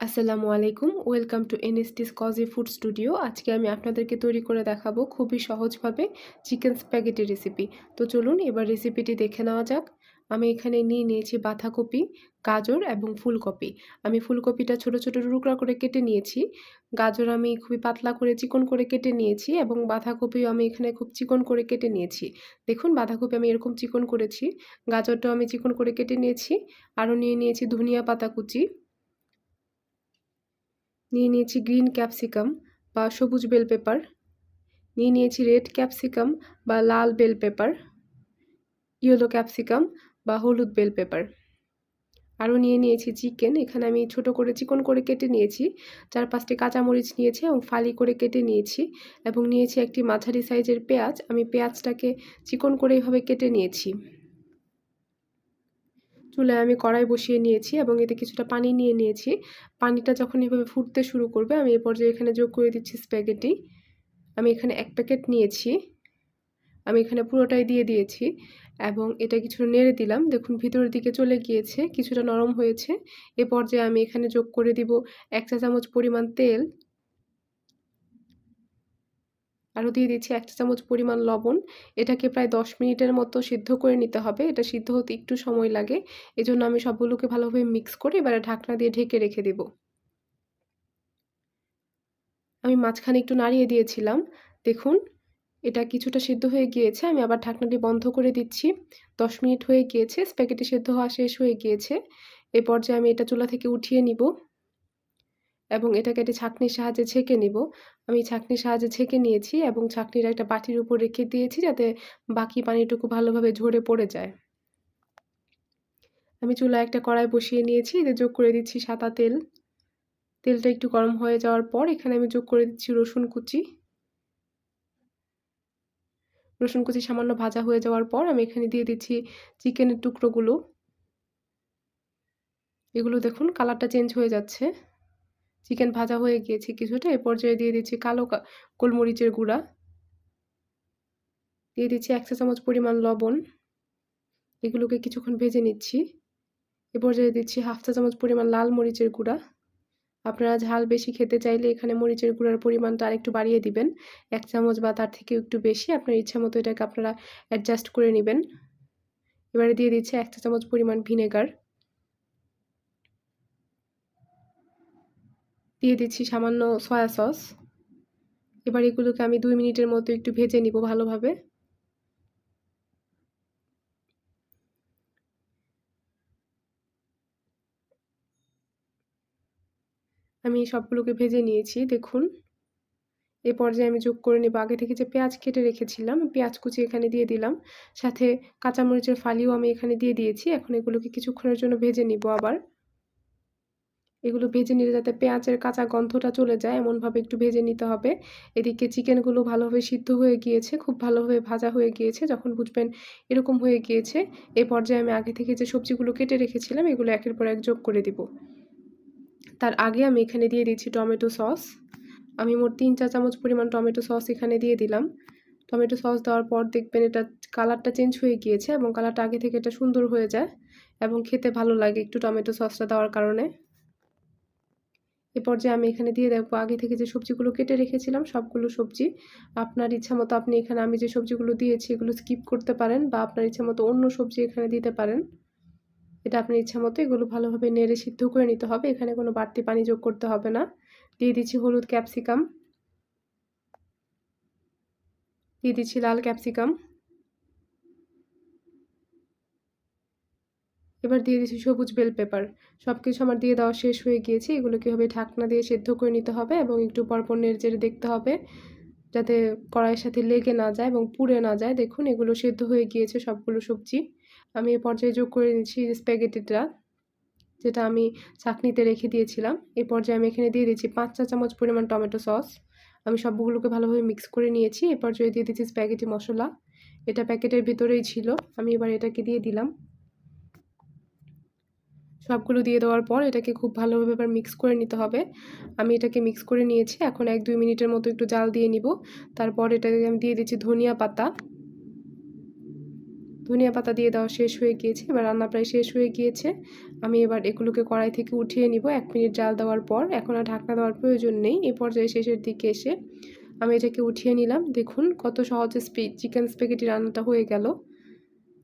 আসসালামু আলাইকুম। Welcome to এনএসটিস কজি ফুড স্টুডিও। আজকে আমি আপনাদেরকে তৈরি করে দেখাবো খুবই সহজভাবে চিকেন স্প্যাগেটি রেসিপি। তো চলুন এবার রেসিপিটি দেখে নেওয়া যাক। আমি এখানে নিয়ে নিয়েছি বাঁধাকপি, গাজর এবং ফুলকপি। আমি ফুলকপিটা ছোট, ছোট টুকরা করে কেটে নিয়েছি। গাজর আমি খুবই পাতলা করে চিকন করে কেটে নিয়েছি এবং বাঁধাকপিও আমি এখানে খুব চিকন করে কেটে নিয়েছি। দেখুন বাঁধাকপি আমি এরকম চিকন করেছি। গাজরটাও আমি চিকন করে কেটে নিয়েছি। আরও নিয়ে নিয়েছি ধনিয়া পাতা কুচি। নিয়ে নিয়েছি গ্রিন ক্যাপসিকাম বা সবুজ বেল পেপার, নিয়ে নিয়েছি রেড ক্যাপসিকাম বা লাল বেল পেপার, ইয়েলো ক্যাপসিকাম বা হলুদ বেল পেপার। আরও নিয়ে নিয়েছি চিকেন। এখানে আমি ছোট করে চিকন করে কেটে নিয়েছি। 4-5টি কাঁচামরিচ নিয়েছি এবং ফালি করে কেটে নিয়েছি এবং নিয়েছি একটি মাঝারি সাইজের পেঁয়াজ। আমি পেঁয়াজটাকে চিকন করে এইভাবে কেটে নিয়েছি। চুলায় আমি কড়াই বসিয়ে নিয়েছি এবং এতে কিছুটা পানি নিয়ে নিয়েছি। পানিটা যখন এভাবে ফুটতে শুরু করবে আমি এ পর্যায়ে এখানে যোগ করে দিচ্ছি স্প্যাগেটি। আমি এখানে 1 প্যাকেট নিয়েছি। আমি এখানে পুরোটাই দিয়ে দিয়েছি এবং এটা কিছুটা নেড়ে দিলাম। দেখুন ভিতরের দিকে চলে গিয়েছে, কিছুটা নরম হয়েছে। এ পর্যায়ে আমি এখানে যোগ করে দিব 1 চা চামচ পরিমাণ তেল। আরও দিয়ে দিচ্ছি 1 চা চামচ পরিমাণ লবণ। এটাকে প্রায় 10 মিনিটের মতো সিদ্ধ করে নিতে হবে। এটা সিদ্ধ হতে একটু সময় লাগে। এজন্য আমি সবগুলোকে ভালোভাবে মিক্স করে এবারে ঢাকনা দিয়ে ঢেকে রেখে দেব। আমি মাঝখানে একটু নাড়িয়ে দিয়েছিলাম। দেখুন এটা কিছুটা সিদ্ধ হয়ে গিয়েছে। আমি আবার ঢাকনাটি বন্ধ করে দিচ্ছি। 10 মিনিট হয়ে গিয়েছে। স্প্যাগেটি সিদ্ধ হওয়া শেষ হয়ে গিয়েছে। এ পর্যায়ে আমি এটা চুলা থেকে উঠিয়ে নিব এবং এটাকে একটি ছাঁকনির সাহায্যে ছেঁকে নিব। আমি ছাঁকনির সাহায্যে ছেঁকে নিয়েছি এবং ছাঁকনিটা একটা বাটির উপর রেখে দিয়েছি যাতে বাকি পানিটুকু ভালোভাবে ঝরে পড়ে যায়। আমি চুলায় একটা কড়াই বসিয়ে নিয়েছি। এতে যোগ করে দিচ্ছি সাদা তেল। তেলটা একটু গরম হয়ে যাওয়ার পর এখানে আমি যোগ করে দিচ্ছি রসুন কুচি। রসুন কুচি সামান্য ভাজা হয়ে যাওয়ার পর আমি এখানে দিয়ে দিচ্ছি চিকেনের টুকরোগুলো। এগুলো দেখুন কালারটা চেঞ্জ হয়ে যাচ্ছে। চিকেন ভাজা হয়ে গিয়েছে কিছুটা। এ পর্যায়ে দিয়ে দিচ্ছি কালো গোলমরিচের গুঁড়া। দিয়ে দিচ্ছি 1 চা চামচ পরিমাণ লবণ। এগুলোকে কিছুক্ষণ ভেজে নিচ্ছি। এ পর্যায়ে দিচ্ছি 1/2 চা চামচ পরিমাণ লাল মরিচের গুঁড়া। আপনারা ঝাল বেশি খেতে চাইলে এখানে মরিচের গুঁড়ার পরিমাণটা আরেকটু বাড়িয়ে দিবেন। 1 চামচ বা তার থেকেও একটু বেশি আপনার ইচ্ছামতো এটাকে আপনারা অ্যাডজাস্ট করে নিবেন। এবারে দিয়ে দিচ্ছি 1 চা চামচ পরিমাণ ভিনেগার। দিয়ে দিচ্ছি সামান্য সয়া সস। এবার এগুলোকে আমি 2 মিনিটের মতো একটু ভেজে নিব ভালোভাবে। আমি সবগুলোকে ভেজে নিয়েছি দেখুন। এ পর্যায়ে আমি যোগ করে নেব আগে থেকে যে পেঁয়াজ কেটে রেখেছিলাম, পেঁয়াজ কুচি এখানে দিয়ে দিলাম। সাথে কাঁচামরিচের ফালিও আমি এখানে দিয়ে দিয়েছি। এখন এগুলোকে কিছুক্ষণের জন্য ভেজে নিব আবার। এগুলো ভেজে নিলে যাতে পেঁয়াজের কাঁচা গন্ধটা চলে যায় এমনভাবে একটু ভেজে নিতে হবে। এদিকে চিকেনগুলো ভালোভাবে সিদ্ধ হয়ে গিয়েছে, খুব ভালোভাবে ভাজা হয়ে গিয়েছে। যখন বুঝবেন এরকম হয়ে গিয়েছে, এ পর্যায়ে আমি আগে থেকে যে সবজিগুলো কেটে রেখেছিলাম এগুলো একের পর এক যোগ করে দিব। তার আগে আমি এখানে দিয়ে দিচ্ছি টমেটো সস। আমি মোট 3 চা চামচ পরিমাণ টমেটো সস এখানে দিয়ে দিলাম। টমেটো সস দেওয়ার পর দেখবেন এটা কালারটা চেঞ্জ হয়ে গিয়েছে এবং কালারটা আগে থেকে এটা সুন্দর হয়ে যায় এবং খেতে ভালো লাগে একটু টমেটো সসটা দেওয়ার কারণে। এ পর্যায়ে আমি এখানে দিয়ে দেবো আগে থেকে যে সবজিগুলো কেটে রেখেছিলাম সবগুলো সবজি। আপনার ইচ্ছামতো আপনি এখানে আমি যে সবজিগুলো দিয়েছি এগুলো স্কিপ করতে পারেন বা আপনার ইচ্ছামতো অন্য সবজি এখানে দিতে পারেন। এটা আপনার ইচ্ছামতো এগুলো ভালোভাবে নেড়ে সিদ্ধ করে নিতে হবে। এখানে কোনো বাড়তি পানি যোগ করতে হবে না। দিয়ে দিচ্ছি হলুদ ক্যাপসিকাম। দিয়ে দিচ্ছি লাল ক্যাপসিকাম। এবার দিয়ে দিচ্ছি সবুজ বেল পেপার। সবকিছু আমার দিয়ে দেওয়া শেষ হয়ে গিয়েছে। এগুলোকে এভাবে ঢাকনা দিয়ে সেদ্ধ করে নিতে হবে এবং একটু পরপর নেড়েচেড়ে দেখতে হবে যাতে কড়াইয়ের সাথে লেগে না যায় এবং পুড়ে না যায়। দেখুন এগুলো সেদ্ধ হয়ে গিয়েছে সবগুলো সবজি। আমি এ পর্যায়ে যোগ করে নিচ্ছি স্প্যাগেটিটা যেটা আমি চাকনিতে রেখে দিয়েছিলাম। এই পর্যায়ে আমি এখানে দিয়ে দিচ্ছি 5 চা চামচ পরিমাণ টমেটো সস। আমি সবগুলোকে ভালোভাবে মিক্স করে নিয়েছি। এ পর্যায়ে দিয়ে দিচ্ছি স্প্যাগেটি মশলা। এটা প্যাকেটের ভিতরেই ছিল। আমি এবার এটাকে দিয়ে দিলাম। সবগুলো দিয়ে দেওয়ার পর এটাকে খুব ভালোভাবে এবার মিক্স করে নিতে হবে। আমি এটাকে মিক্স করে নিয়েছি। এখন 1-2 মিনিটের মতো একটু জাল দিয়ে নিব। তারপর এটাকে আমি দিয়ে দিচ্ছি ধনিয়া পাতা। ধনিয়া পাতা দিয়ে দেওয়া শেষ হয়ে গিয়েছে। এবার রান্না প্রায় শেষ হয়ে গিয়েছে। আমি এবার এগুলোকে কড়াই থেকে উঠিয়ে নিব 1 মিনিট জাল দেওয়ার পর। এখন আর ঢাকনা দেওয়ার প্রয়োজন নেই। এই পর্যায়ে শেষের দিকে এসে আমি এটাকে উঠিয়ে নিলাম। দেখুন কত সহজে চিকেন স্প্যাগেটি রান্নাটা হয়ে গেল।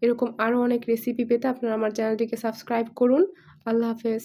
এরকম আরও অনেক রেসিপি পেতে আপনারা আমার চ্যানেলটিকে সাবস্ক্রাইব করুন। আল্লাহ হাফেজ।